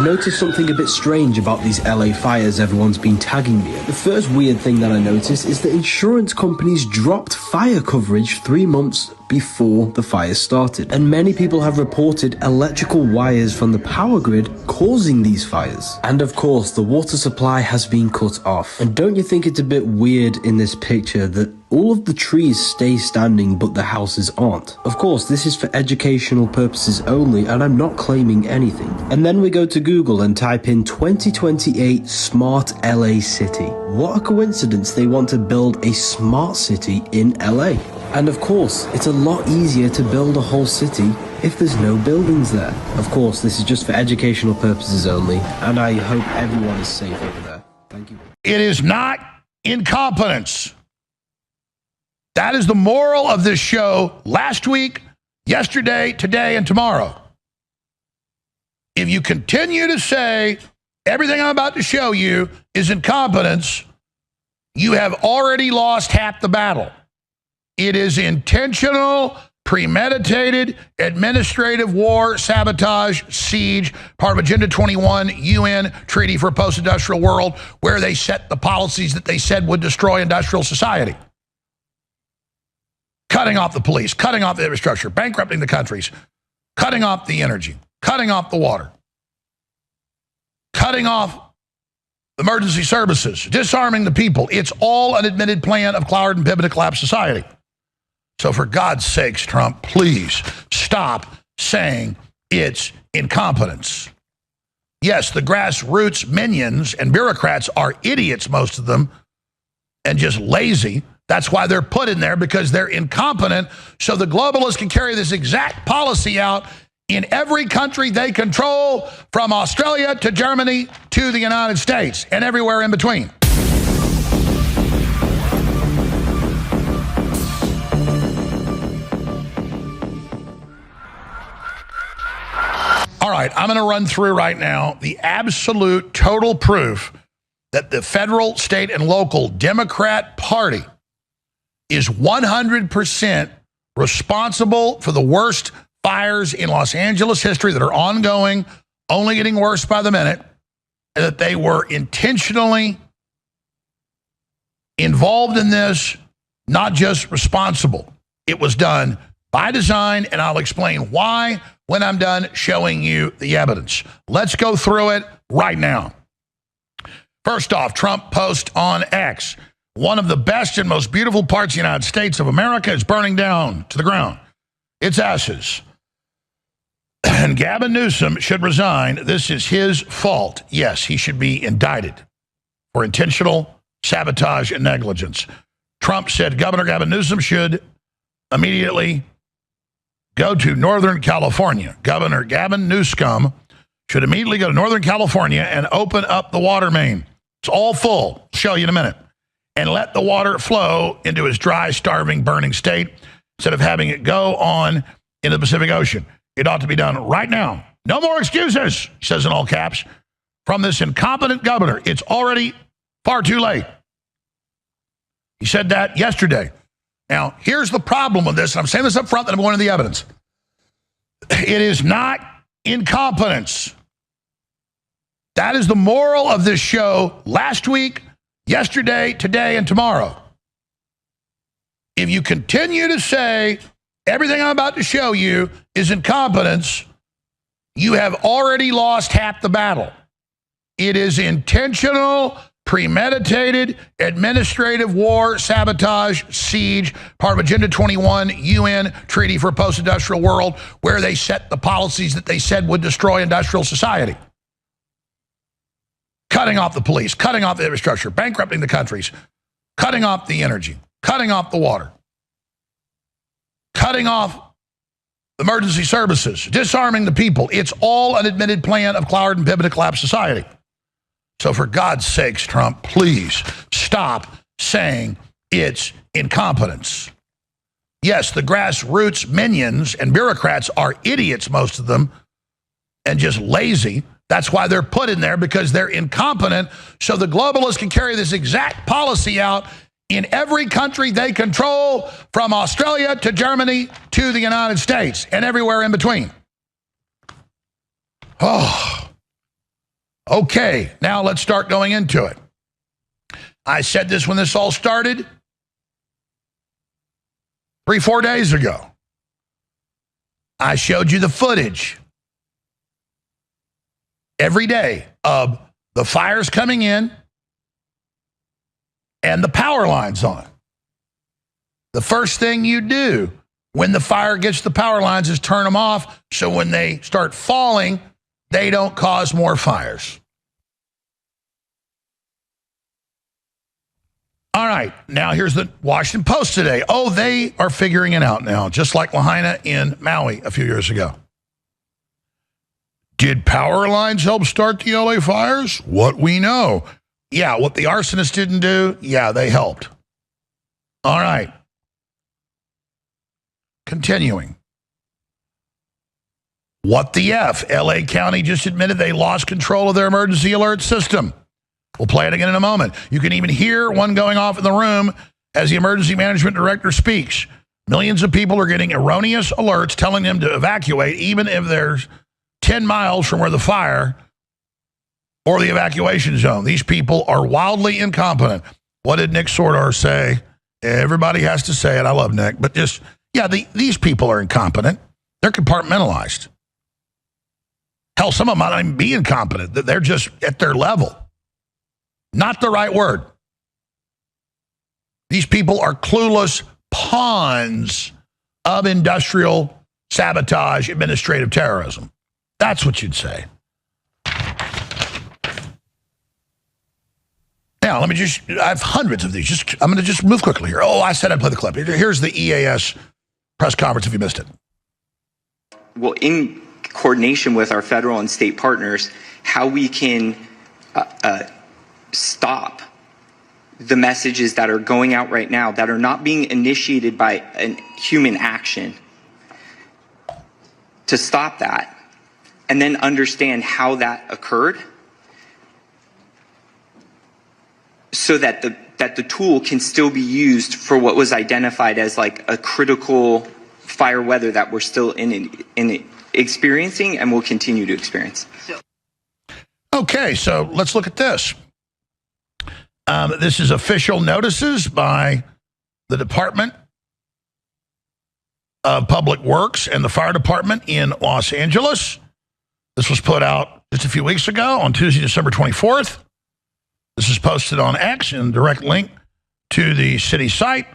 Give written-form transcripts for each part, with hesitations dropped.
noticed something a bit strange about these LA fires everyone's been tagging me. The first weird thing that I noticed is that insurance companies dropped fire coverage 3 months before the fire started. And many people have reported electrical wires from the power grid causing these fires. And of course, the water supply has been cut off. And don't you think it's a bit weird in this picture that all of the trees stay standing but the houses aren't? Of course, this is for educational purposes only, and I'm not claiming anything. And then we go to Google and type in 2028 Smart LA City. What a coincidence they want to build a smart city in LA. And of course, it's a lot easier to build a whole city if there's no buildings there. Of course, this is just for educational purposes only, and I hope everyone is safe over there. Thank you. It is not incompetence. That is the moral of this show last week, yesterday, today, and tomorrow. If you continue to say everything I'm about to show you is incompetence, you have already lost half the battle. It is intentional, premeditated, administrative war, sabotage, siege, part of Agenda 21, UN Treaty for a Post-Industrial World, where they set the policies that they said would destroy industrial society. Cutting off the police, cutting off the infrastructure, bankrupting the countries, cutting off the energy, cutting off the water, cutting off emergency services, disarming the people. It's all an admitted plan of Cloward and Piven to collapse society. So for God's sakes, Trump, please stop saying it's incompetence. Yes, the grassroots minions and bureaucrats are idiots, most of them, and just lazy. That's why they're put in there, because they're incompetent. So the globalists can carry this exact policy out in every country they control, from Australia to Germany to the United States and everywhere in between. All right, I'm going to run through right now the absolute total proof that the federal, state, and local Democrat Party is 100% responsible for the worst fires in Los Angeles history that are ongoing, only getting worse by the minute, and that they were intentionally involved in this, not just responsible. It was done by design, and I'll explain why when I'm done showing you the evidence. Let's go through it right now. First off, Trump post on X. One of the best and most beautiful parts of the United States of America is burning down to the ground. It's ashes. And Gavin Newsom should resign. This is his fault. Yes, he should be indicted for intentional sabotage and negligence. Trump said Governor Gavin Newsom should immediately go to Northern California. Governor Gavin Newsom should immediately go to Northern California and open up the water main. It's all full. I'll show you in a minute. And let the water flow into his dry, starving, burning state instead of having it go on into the Pacific Ocean. It ought to be done right now. No more excuses, he says in all caps, from this incompetent governor. It's already far too late. He said that yesterday. Now, here's the problem with this, and I'm saying this up front, that I'm going to the evidence. It is not incompetence. That is the moral of this show last week, yesterday, today, and tomorrow. If you continue to say everything I'm about to show you is incompetence, you have already lost half the battle. It is intentional, premeditated, administrative war, sabotage, siege, part of Agenda 21, UN Treaty for a Post-Industrial World, where they set the policies that they said would destroy industrial society. Cutting off the police, cutting off the infrastructure, bankrupting the countries, cutting off the energy, cutting off the water, cutting off emergency services, disarming the people. It's all an admitted plan of Cloward and Piven to collapse society. So for God's sakes, Trump, please stop saying it's incompetence. Yes, the grassroots minions and bureaucrats are idiots, most of them, and just lazy. That's why they're put in there, because they're incompetent. So the globalists can carry this exact policy out in every country they control, from Australia to Germany to the United States and everywhere in between. Oh, Okay, now let's start going into it. I said this when this all started 3-4 days ago. I showed you the footage every day of the fires coming in and the power lines on. The first thing you do when the fire gets the power lines is turn them off, so when they start falling, they don't cause more fires. All right, now here's the Washington Post today. Oh, they are figuring it out now, just like Lahaina in Maui a few years ago. Did power lines help start the LA fires? What we know. Yeah, what the arsonists didn't do, yeah, they helped. All right. Continuing. What the F? LA County just admitted they lost control of their emergency alert system. We'll play it again in a moment. You can even hear one going off in the room as the emergency management director speaks. Millions of people are getting erroneous alerts telling them to evacuate, even if there's 10 miles from where the fire or the evacuation zone. These people are wildly incompetent. What did Nick Sordar say? Everybody has to say it. I love Nick. But just, yeah, these people are incompetent. They're compartmentalized. Hell, some of them might not even be incompetent. They're just at their level. Not the right word. These people are clueless pawns of industrial sabotage, administrative terrorism. That's what you'd say. Now, let me I have hundreds of these. I'm going to just move quickly here. Oh, I said I'd play the clip. Here's the EAS press conference if you missed it. Well, in coordination with our federal and state partners, how we can stop the messages that are going out right now that are not being initiated by a human action, to stop that and then understand how that occurred so that the tool can still be used for what was identified as like a critical fire weather that we're still experiencing and will continue to experience. Okay, so let's look at this. This is official notices by the Department of Public Works and the Fire Department in Los Angeles. This was put out just a few weeks ago on Tuesday, December 24th. This is posted on X in direct link to the city site.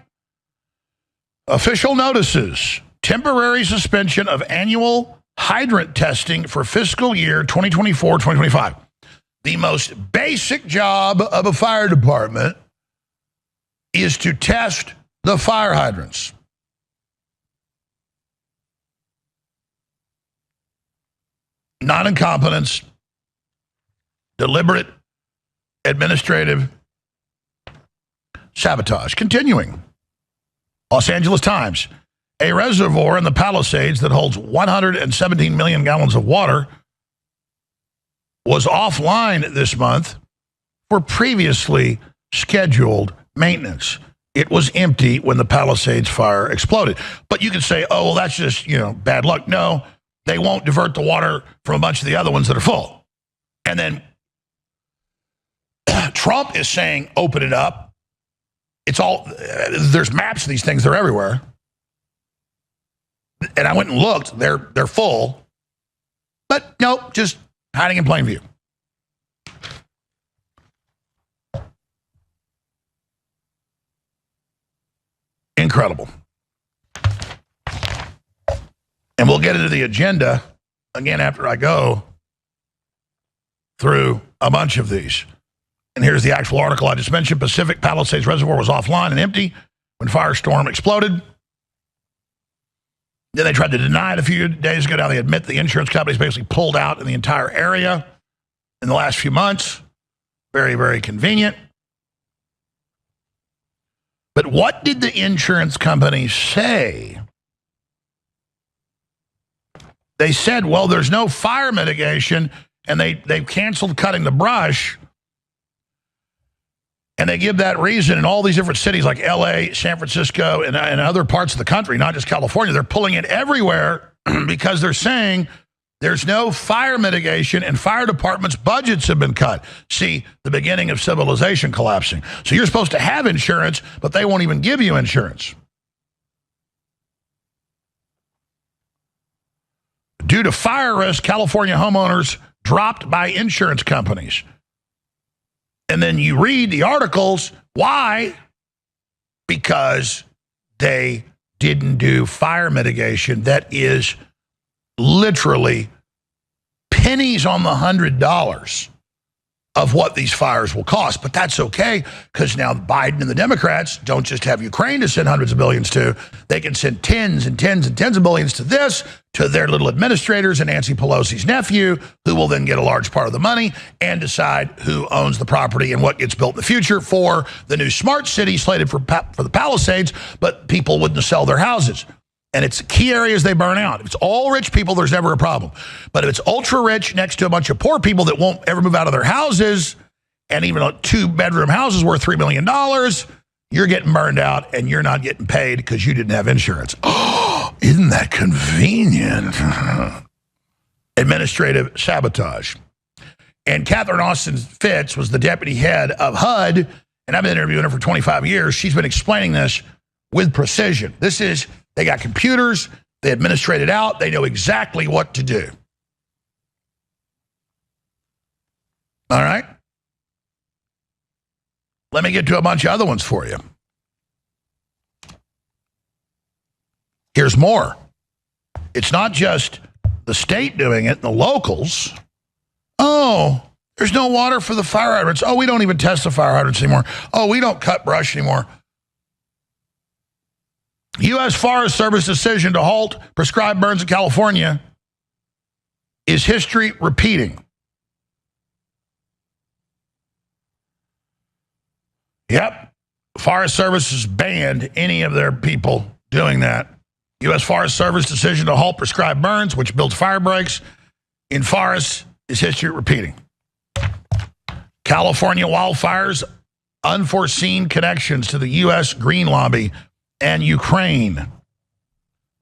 Official notices. Temporary suspension of annual hydrant testing for fiscal year 2024-2025. The most basic job of a fire department is to test the fire hydrants. Non-incompetence, deliberate administrative sabotage. Continuing. Los Angeles Times. A reservoir in the Palisades that holds 117 million gallons of water was offline this month for previously scheduled maintenance. It was empty when the Palisades fire exploded. But you could say, oh, well, that's just, bad luck. No, they won't divert the water from a bunch of the other ones that are full. And then Trump is saying, open it up. It's all, there's maps of these things. They're everywhere. And I went and looked. They're full. But nope, just hiding in plain view. Incredible. And we'll get into the agenda again after I go through a bunch of these. And here's the actual article I just mentioned. Pacific Palisades Reservoir was offline and empty when firestorm exploded. Then they tried to deny it a few days ago. Now they admit the insurance companies basically pulled out in the entire area in the last few months. Very, very convenient. But what did the insurance companies say? They said, well, there's no fire mitigation, and they've canceled cutting the brush. And they give that reason in all these different cities like LA, San Francisco, and other parts of the country, not just California. They're pulling it everywhere because they're saying There's no fire mitigation, and fire departments' budgets have been cut. See, the beginning of civilization collapsing. So you're supposed to have insurance, but they won't even give you insurance. Due to fire risk, California homeowners dropped by insurance companies. And then you read the articles. Why? Because they didn't do fire mitigation. That is literally pennies on the $100 of what these fires will cost. But that's okay, because now Biden and the Democrats don't just have Ukraine to send hundreds of billions to. They can send tens and tens and tens of billions to this, to their little administrators and Nancy Pelosi's nephew, who will then get a large part of the money and decide who owns the property and what gets built in the future for the new smart city slated for the Palisades, but people wouldn't sell their houses. And it's key areas they burn out. If it's all rich people, there's never a problem. But if it's ultra rich next to a bunch of poor people that won't ever move out of their houses, and even a 2-bedroom house is worth $3 million, you're getting burned out and you're not getting paid because you didn't have insurance. Oh, isn't that convenient? Administrative sabotage. And Catherine Austin Fitz was the deputy head of HUD, and I've been interviewing her for 25 years. She's been explaining this with precision. This is... They got computers, they administrate it out, they know exactly what to do. All right? Let me get to a bunch of other ones for you. Here's more. It's not just the state doing it, the locals. Oh, there's no water for the fire hydrants. Oh, we don't even test the fire hydrants anymore. Oh, we don't cut brush anymore. U.S. Forest Service decision to halt prescribed burns in California is history repeating. Yep. Forest Service has banned any of their people doing that. U.S. Forest Service decision to halt prescribed burns, which builds fire breaks in forests, is history repeating. California wildfires, unforeseen connections to the U.S. Green Lobby and Ukraine.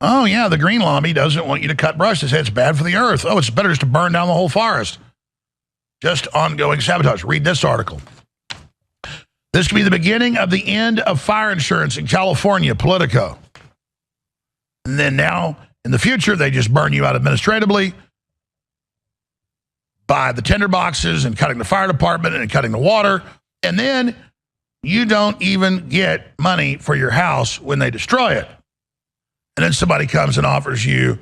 Oh, yeah, the Green Lobby doesn't want you to cut brush. They say it's bad for the earth. Oh, it's better just to burn down the whole forest. Just ongoing sabotage. Read this article. This could be the beginning of the end of fire insurance in California, Politico. And then now, in the future, they just burn you out administratively by the tender boxes and cutting the fire department and cutting the water. And then you don't even get money for your house when they destroy it. And then somebody comes and offers you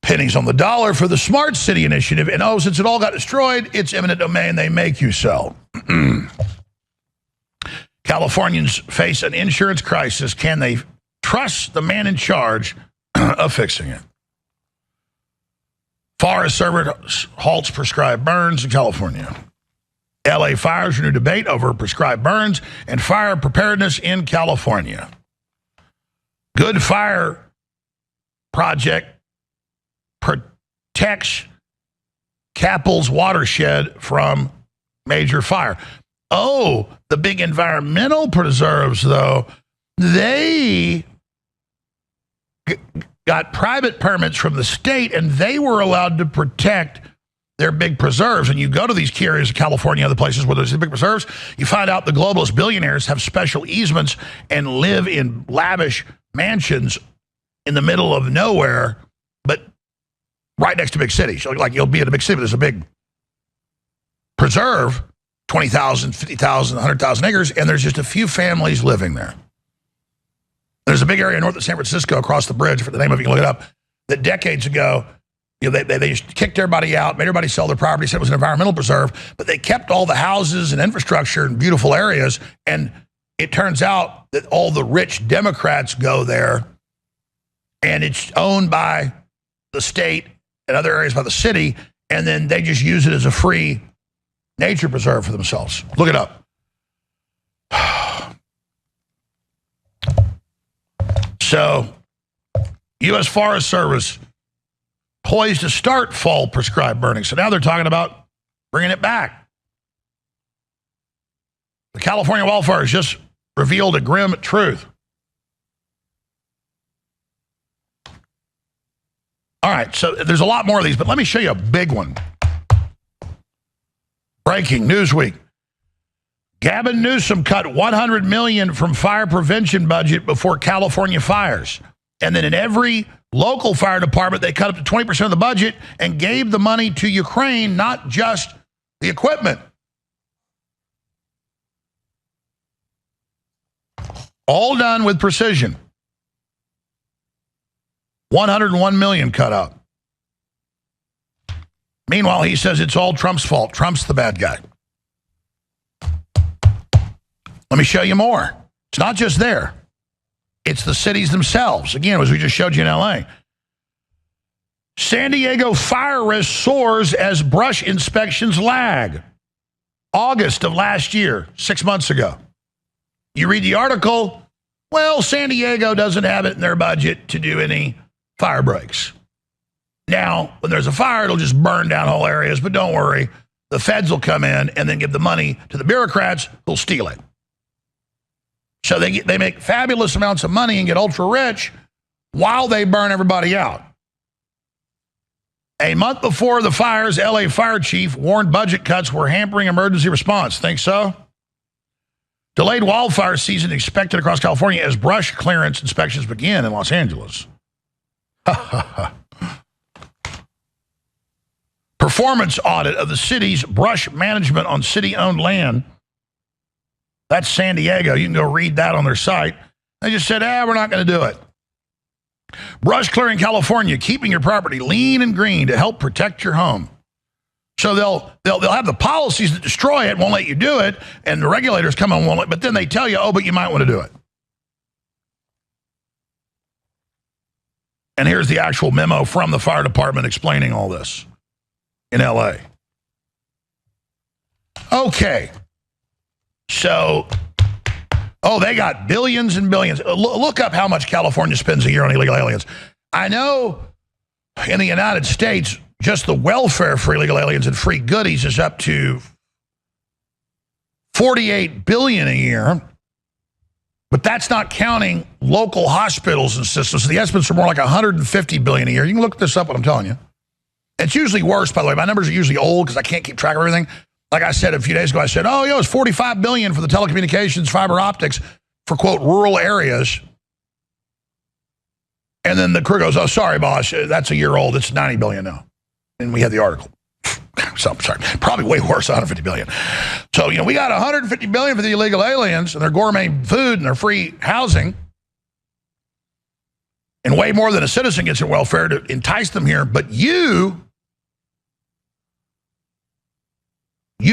pennies on the dollar for the Smart City Initiative. And oh, since it all got destroyed, it's eminent domain. They make you sell. Californians face an insurance crisis. Can they trust the man in charge of fixing it? Forest Service halts prescribed burns in California. LA fires renew debate over prescribed burns and fire preparedness in California. Good Fire Project protects Capel's watershed from major fire. Oh, the big environmental preserves, though, they got private permits from the state, and they were allowed to protect their big preserves. And you go to these key areas of California, other places where there's big preserves, you find out the globalist billionaires have special easements and live in lavish mansions in the middle of nowhere, but right next to big cities. Like you'll be in a big city, but there's a big preserve, 20,000, 50,000, 100,000 acres, and there's just a few families living there. There's a big area north of San Francisco across the bridge, for the name of it, you can look it up, that decades ago, you know, they just kicked everybody out, made everybody sell their property, said it was an environmental preserve, but they kept all the houses and infrastructure in beautiful areas, and it turns out that all the rich Democrats go there, and it's owned by the state and other areas by the city, and then they just use it as a free nature preserve for themselves. Look it up. So, U.S. Forest Service poised to start fall prescribed burning. So now they're talking about bringing it back. The California wildfires just revealed a grim truth. All right, so there's a lot more of these, but let me show you a big one. Breaking Newsweek. Gavin Newsom cut $100 million from fire prevention budget before California fires. And then in every local fire department, they cut up to 20% of the budget and gave the money to Ukraine, not just the equipment. All done with precision. 101 million cut out. Meanwhile, he says it's all Trump's fault. Trump's the bad guy. Let me show you more. It's not just there. It's the cities themselves. Again, as we just showed you in LA. San Diego fire risk soars as brush inspections lag. August of last year, 6 months ago. You read the article, well, San Diego doesn't have it in their budget to do any fire breaks. Now, when there's a fire, it'll just burn down whole areas, but don't worry. The feds will come in and then give the money to the bureaucrats who'll steal it. So they make fabulous amounts of money and get ultra rich while they burn everybody out. A month before the fires, LA fire chief warned budget cuts were hampering emergency response. Think so? Delayed wildfire season expected across California as brush clearance inspections begin in Los Angeles. Performance audit of the city's brush management on city-owned land. That's San Diego. You can go read that on their site. They just said, we're not going to do it. Brush clearing California, keeping your property lean and green to help protect your home. So they'll have the policies that destroy it, won't let you do it, and the regulators come and won't let, but then they tell you, but you might want to do it. And here's the actual memo from the fire department explaining all this in LA. Okay. So, they got billions and billions. Look up how much California spends a year on illegal aliens. I know in the United States, just the welfare for illegal aliens and free goodies is up to $48 billion a year, but that's not counting local hospitals and systems. So the estimates are more like $150 billion a year. You can look this up, what I'm telling you. It's usually worse, by the way. My numbers are usually old because I can't keep track of everything. Like I said a few days ago, I said, it's $45 billion for the telecommunications, fiber optics for, quote, rural areas. And then the crew goes, sorry, boss, that's a year old. It's $90 billion now. And we had the article. So, I'm sorry, probably way worse, $150 billion. So, we got $150 billion for the illegal aliens and their gourmet food and their free housing. And way more than a citizen gets in welfare to entice them here. But you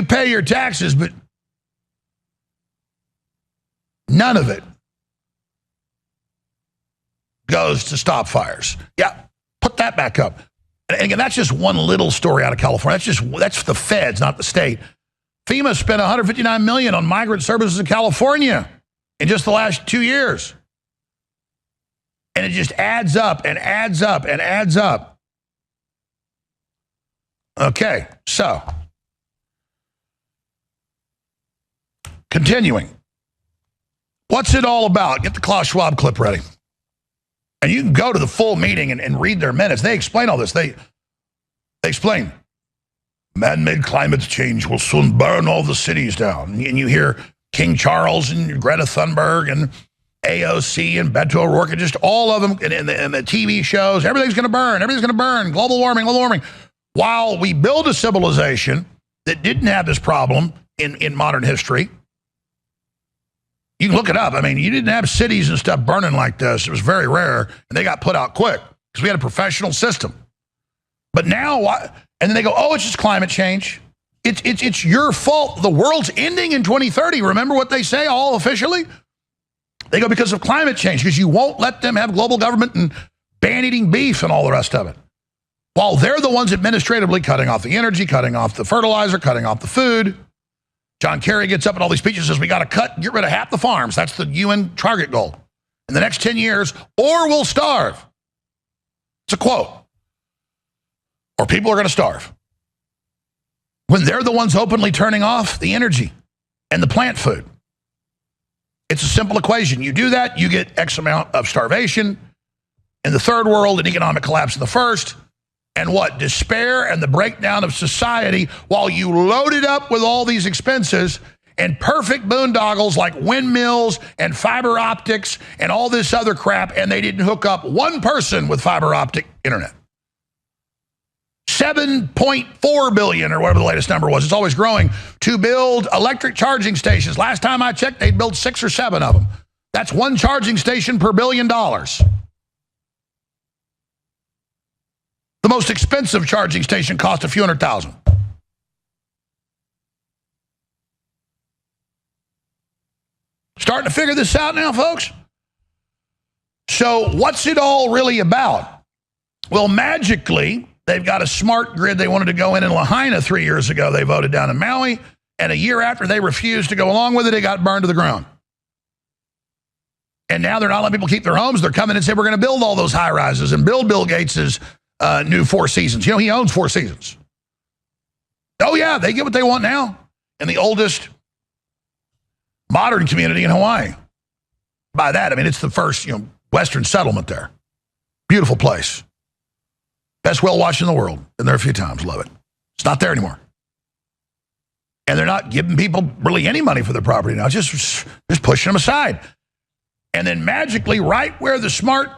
pay your taxes, but none of it goes to stop fires. Yeah, put that back up. And again, that's just one little story out of California. That's the feds, not the state. FEMA spent $159 million on migrant services in California in just the last 2 years. And it just adds up and adds up and adds up. Okay, so continuing. What's it all about? Get the Klaus Schwab clip ready. And you can go to the full meeting and read their minutes. They explain all this. They explain, man-made climate change will soon burn all the cities down. And you hear King Charles and Greta Thunberg and AOC and Beto O'Rourke, and just all of them in the TV shows. Everything's going to burn. Everything's going to burn. Global warming, global warming. While we build a civilization that didn't have this problem in modern history, you can look it up. I mean, you didn't have cities and stuff burning like this. It was very rare, and they got put out quick because we had a professional system. But now, and then they go, it's just climate change. It's your fault. The world's ending in 2030. Remember what they say all officially? They go, because of climate change, because you won't let them have global government and ban eating beef and all the rest of it. While they're the ones administratively cutting off the energy, cutting off the fertilizer, cutting off the food. John Kerry gets up in all these speeches and says, we got to get rid of half the farms. That's the UN target goal in the next 10 years, or we'll starve. It's a quote. Or people are going to starve. When they're the ones openly turning off the energy and the plant food. It's a simple equation. You do that, you get X amount of starvation in the third world and economic collapse in the first. and what? Despair and the breakdown of society while you load it up with all these expenses and perfect boondoggles like windmills and fiber optics and all this other crap, and they didn't hook up one person with fiber optic internet. 7.4 billion or whatever the latest number was, it's always growing, to build electric charging stations. Last time I checked, they'd build 6 or 7 of them. That's one charging station per $1 billion. The most expensive charging station cost a few $100,000. Starting to figure this out now, folks? So what's it all really about? Well, magically, they've got a smart grid they wanted to go in Lahaina 3 years ago. They voted down in Maui, and a year after they refused to go along with it, it got burned to the ground. And now they're not letting people keep their homes. They're coming and saying, we're going to build all those high-rises and build Bill Gates' new Four Seasons. You know, he owns Four Seasons. Oh, yeah, they get what they want now in the oldest modern community in Hawaii. By that, I mean, it's the first, Western settlement there. Beautiful place. Best whale watch in the world. Been there a few times. Love it. It's not there anymore. And they're not giving people really any money for their property now. Just pushing them aside. And then magically, right where the smart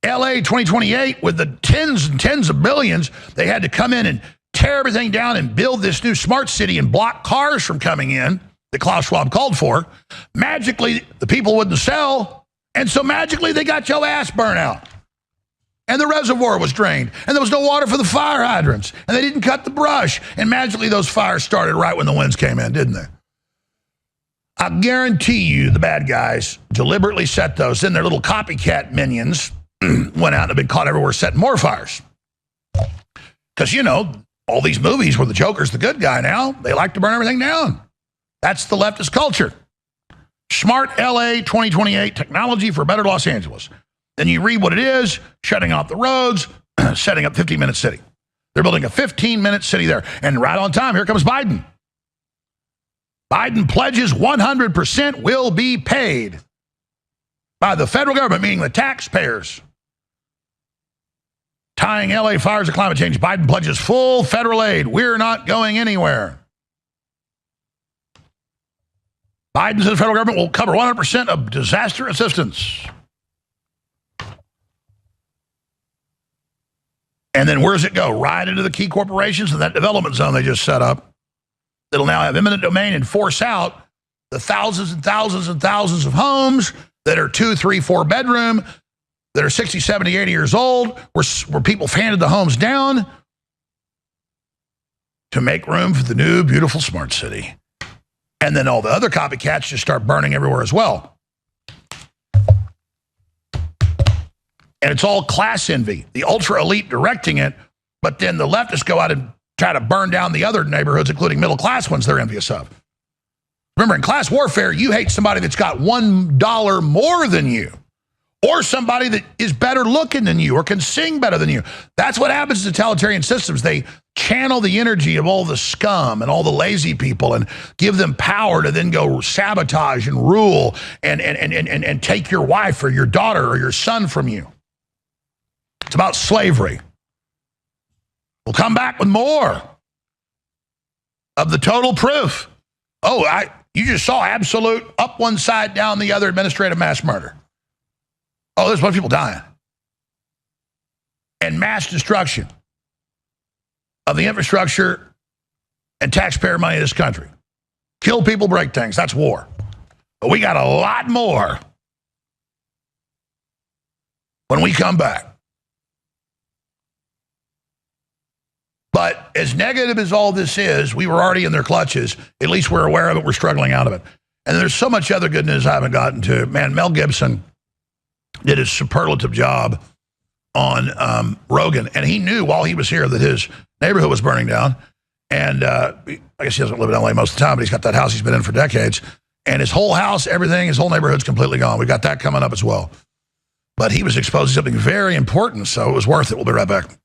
LA 2028 with the tens and tens of billions, they had to come in and tear everything down and build this new smart city and block cars from coming in that Klaus Schwab called for. Magically, the people wouldn't sell. And so magically, they got your ass burnt out. And the reservoir was drained. And there was no water for the fire hydrants. And they didn't cut the brush. And magically, those fires started right when the winds came in, didn't they? I guarantee you the bad guys deliberately set those. Then their little copycat minions went out and have been caught everywhere setting more fires. Because, all these movies where the Joker's the good guy now, they like to burn everything down. That's the leftist culture. Smart LA 2028 technology for better Los Angeles. Then you read what it is, shutting off the roads, setting up 15-minute city. They're building a 15-minute city there. And right on time, here comes Biden. Biden pledges 100% will be paid by the federal government, meaning the taxpayers. Tying LA fires to climate change, Biden pledges full federal aid. We're not going anywhere. Biden says the federal government will cover 100% of disaster assistance. And then where does it go? Right into the key corporations and that development zone they just set up. That'll now have eminent domain and force out the thousands and thousands and thousands of homes that are 2, 3, 4 bedroom, that are 60, 70, 80 years old, where people handed the homes down to make room for the new, beautiful smart city. And then all the other copycats just start burning everywhere as well. And it's all class envy, the ultra elite directing it, but then the leftists go out and try to burn down the other neighborhoods, including middle class ones they're envious of. Remember, in class warfare, you hate somebody that's got $1 more than you, or somebody that is better looking than you or can sing better than you. That's what happens in totalitarian systems. They channel the energy of all the scum and all the lazy people and give them power to then go sabotage and rule and take your wife or your daughter or your son from you. It's about slavery. We'll come back with more of the total proof. Oh, you just saw absolute up one side, down the other administrative mass murder. Oh, there's a bunch of people dying. And mass destruction of the infrastructure and taxpayer money of this country. Kill people, break things. That's war. But we got a lot more when we come back. But as negative as all this is, we were already in their clutches. At least we're aware of it. We're struggling out of it. And there's so much other good news I haven't gotten to. Man, Mel Gibson did a superlative job on Rogan. And he knew while he was here that his neighborhood was burning down. And I guess he doesn't live in LA most of the time, but he's got that house he's been in for decades. And his whole house, everything, his whole neighborhood's completely gone. We've got that coming up as well. But he was exposed to something very important, so it was worth it. We'll be right back.